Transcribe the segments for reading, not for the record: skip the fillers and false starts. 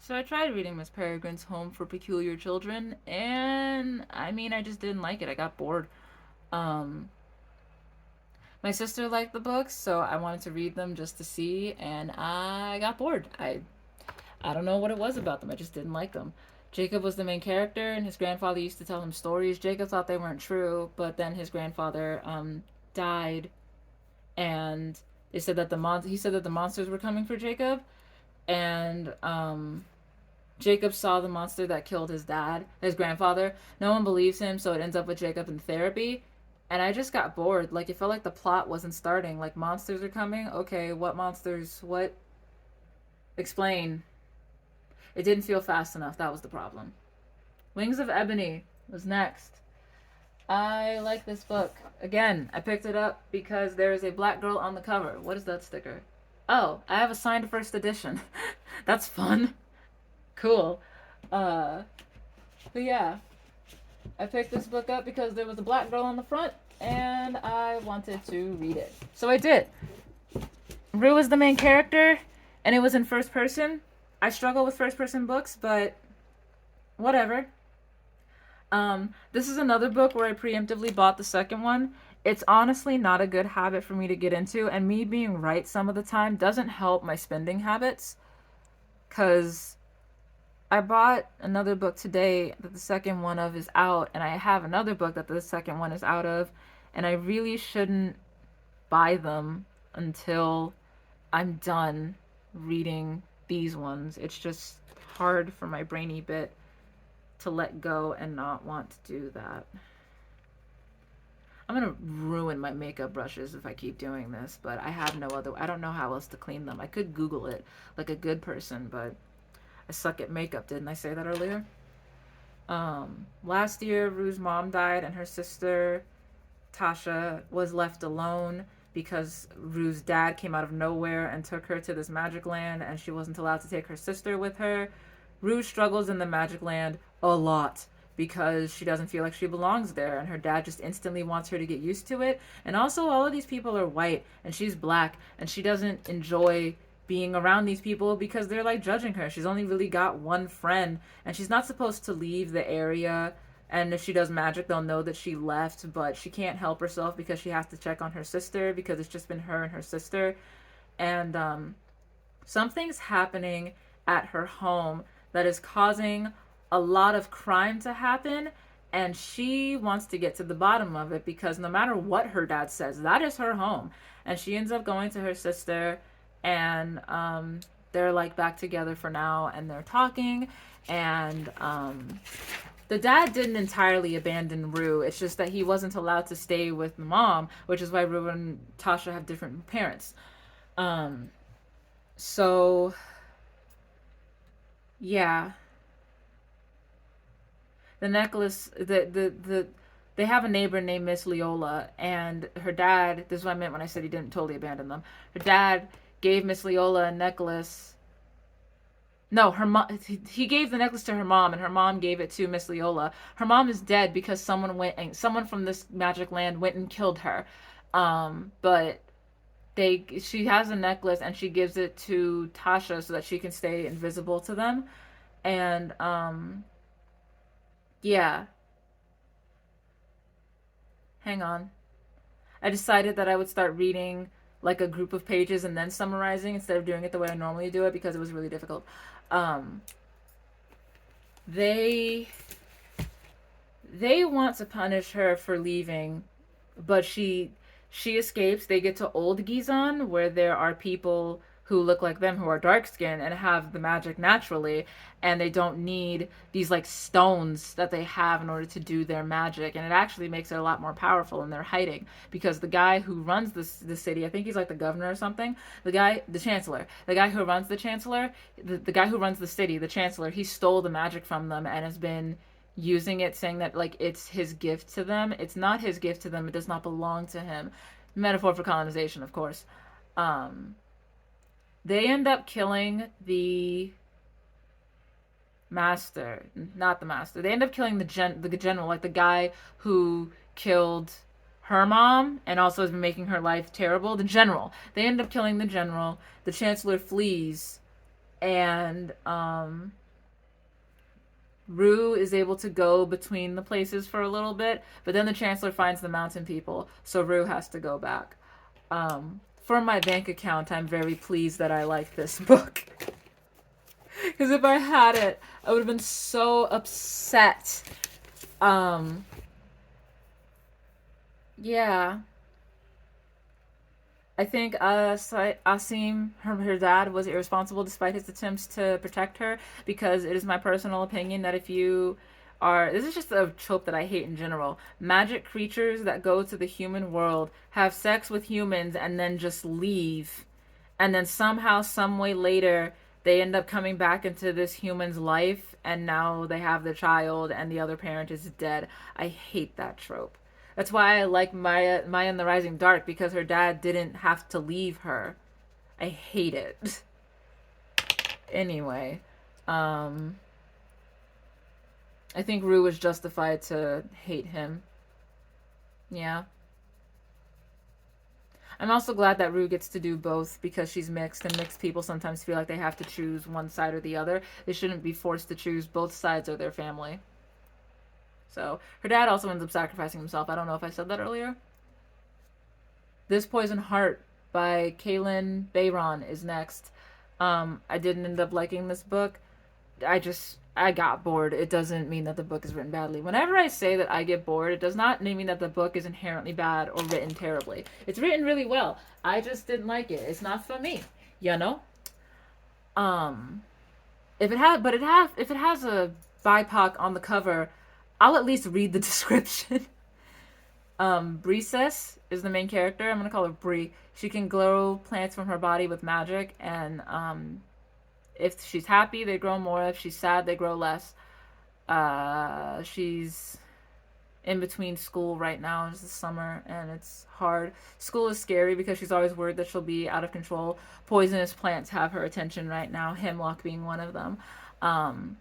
So I tried reading Miss Peregrine's Home for Peculiar Children, and I mean, I just didn't like it. I got bored. Um, my sister liked the books, so I wanted to read them just to see, and I got bored. I don't know what it was about them. I just didn't like them. Jacob was the main character, and his grandfather used to tell him stories. Jacob thought they weren't true, but then his grandfather died, and they said that he said that the monsters were coming for Jacob, and Jacob saw the monster that killed his grandfather. No one believes him, so it ends up with Jacob in therapy. And I just got bored. Like, it felt like the plot wasn't starting. Like, monsters are coming. Okay, what monsters? What? Explain. It didn't feel fast enough. That was the problem. Wings of Ebony was next. I like this book. Again, I picked it up because there is a black girl on the cover. What is that sticker? Oh, I have a signed first edition. That's fun. Cool. Uh, but yeah, I picked this book up because there was a black girl on the front and I wanted to read it. So I did. Rue is the main character and it was in first person. I struggle with first person books, but whatever. This is another book where I preemptively bought the second one. It's honestly not a good habit for me to get into, and me being right some of the time doesn't help my spending habits. Because I bought another book today that the second one of is out, and I have another book that the second one is out of, and I really shouldn't buy them until I'm done reading these ones. It's just hard for my brainy bit to let go and not want to do that. I'm gonna ruin my makeup brushes if I keep doing this, but I have no other. I don't know how else to clean them. I could Google it like a good person, but I suck at makeup. Didn't I say that earlier? Last year, Rue's mom died, and her sister Tasha was left alone because Rue's dad came out of nowhere and took her to this magic land, and she wasn't allowed to take her sister with her. Rue struggles in the magic land a lot because she doesn't feel like she belongs there, and her dad just instantly wants her to get used to it. And also, all of these people are white, and she's black, and she doesn't enjoy being around these people because they're like judging her. She's only really got one friend, and she's not supposed to leave the area. And if she does magic, they'll know that she left, but she can't help herself because she has to check on her sister because it's just been her and her sister. And something's happening at her home that is causing a lot of crime to happen, and she wants to get to the bottom of it because no matter what her dad says, that is her home. And she ends up going to her sister, and they're like back together for now, and they're talking, and the dad didn't entirely abandon Rue. It's just that he wasn't allowed to stay with the mom, which is why Rue and Tasha have different parents. Um, so yeah, the necklace, they have a neighbor named Miss Leola, and her dad. This is what I meant when I said he didn't totally abandon them. Her dad gave Miss Leola a necklace. No, her mom. He gave the necklace to her mom, and her mom gave it to Miss Leola. Her mom is dead because someone from this magic land went and killed her. But she has a necklace and she gives it to Tasha so that she can stay invisible to them. And yeah, hang on. I decided that I would start reading like a group of pages and then summarizing instead of doing it the way I normally do it because it was really difficult. Um, they they want to punish her for leaving, but she escapes. They get to Old Gizon, where there are people who look like them who are dark skinned and have the magic naturally, and they don't need these like stones that they have in order to do their magic, and it actually makes it a lot more powerful. And they're hiding because the guy who runs the city, I think he's like the governor or something, the chancellor, the guy who runs the chancellor, the guy who runs the city, the chancellor, he stole the magic from them and has been using it, saying that like it's his gift to them. It's not his gift to them. It does not belong to him. Metaphor for colonization, of course. um they end up killing the master, not the master. They end up killing the general, like the guy who killed her mom and also has been making her life terrible. The general. They end up killing the general. The chancellor flees, and Rue is able to go between the places for a little bit, but then the Chancellor finds the mountain people, so Rue has to go back. For my bank account, I'm very pleased that I like this book. Because if I had it, I would have been so upset. Um, yeah. I think Asim, her dad, was irresponsible despite his attempts to protect her. Because it is my personal opinion that if you are, this is just a trope that I hate in general. Magic creatures that go to the human world, have sex with humans, and then just leave, and then somehow, some way later, they end up coming back into this human's life, and now they have the child, and the other parent is dead. I hate that trope. That's why I like Maya and the Rising Dark, because her dad didn't have to leave her. I hate it. Anyway, um, I think Rue was justified to hate him. Yeah. I'm also glad that Rue gets to do both because she's mixed, and mixed people sometimes feel like they have to choose one side or the other. They shouldn't be forced to choose both sides of their family. So her dad also ends up sacrificing himself. I don't know if I said that earlier. This Poison Heart by Kaylin Bayron is next. I didn't end up liking this book. I got bored. It doesn't mean that the book is written badly. Whenever I say that I get bored, it does not mean that the book is inherently bad or written terribly. It's written really well. I just didn't like it. It's not for me, you know. Um, if it has a BIPOC on the cover, I'll at least read the description. Breeces is the main character. I'm gonna call her Bree. She can grow plants from her body with magic, and if she's happy, they grow more. If she's sad, they grow less. She's in between school right now. It's the summer, and it's hard. School is scary because she's always worried that she'll be out of control. Poisonous plants have her attention right now, hemlock being one of them. Um,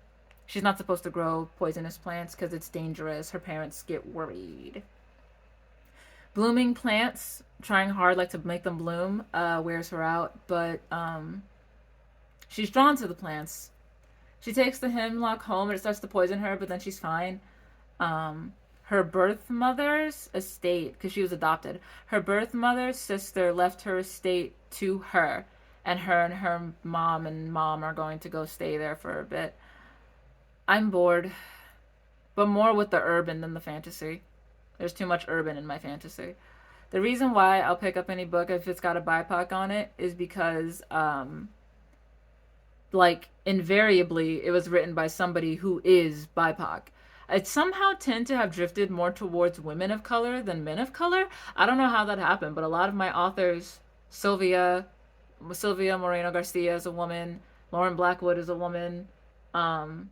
she's not supposed to grow poisonous plants because it's dangerous. Her parents get worried. Blooming plants, trying hard like to make them bloom, wears her out, but she's drawn to the plants. She takes the hemlock home and it starts to poison her, but then she's fine. Her birth mother's estate, because she was adopted, her birth mother's sister left her estate to her, and her mom are going to go stay there for a bit. I'm bored, but more with the urban than the fantasy. There's too much urban in my fantasy. The reason why I'll pick up any book if it's got a BIPOC on it is because like invariably it was written by somebody who is BIPOC. I somehow tend to have drifted more towards women of color than men of color. I don't know how that happened, but a lot of my authors, Sylvia Moreno Garcia is a woman, Lauren Blackwood is a woman, um,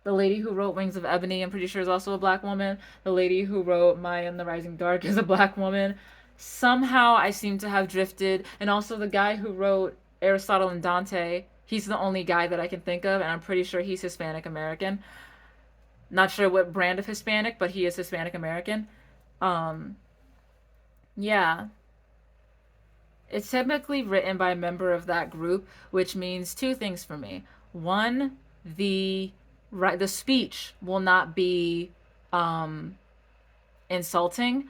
the lady who wrote Wings of Ebony, I'm pretty sure, is also a black woman. The lady who wrote Maya and the Rising Dark is a black woman. Somehow I seem to have drifted. And also the guy who wrote Aristotle and Dante, he's the only guy that I can think of, and I'm pretty sure he's Hispanic American. Not sure what brand of Hispanic, but he is Hispanic American. Um, yeah. It's typically written by a member of that group, which means two things for me. One, the the speech will not be um, insulting.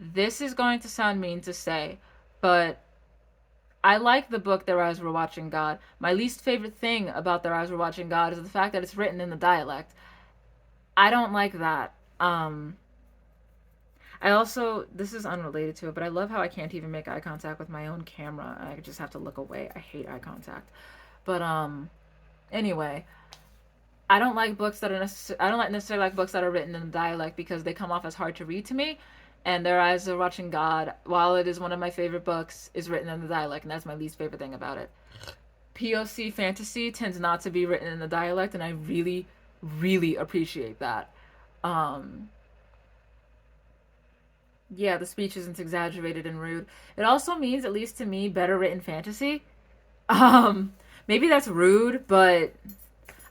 This is going to sound mean to say, but I like the book Their Eyes Were Watching God. My least favorite thing about Their Eyes Were Watching God is the fact that it's written in the dialect. I don't like that. I also, this is unrelated to it, but I love how I can't even make eye contact with my own camera. I just have to look away. I hate eye contact. But anyway, I don't like books that are I don't like necessarily like books that are written in dialect because they come off as hard to read to me. And Their Eyes Are Watching God, while it is one of my favorite books, is written in the dialect, and that's my least favorite thing about it. POC fantasy tends not to be written in the dialect, and I really, really appreciate that. Um, yeah, the speech isn't exaggerated and rude. It also means, at least to me, better written fantasy. Um, maybe that's rude, but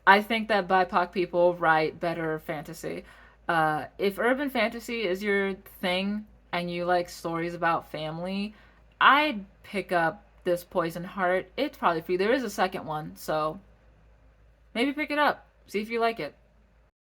I think that BIPOC people write better fantasy. If urban fantasy is your thing and you like stories about family, I'd pick up This Poison Heart. It's probably free. There is a second one, so maybe pick it up. See if you like it.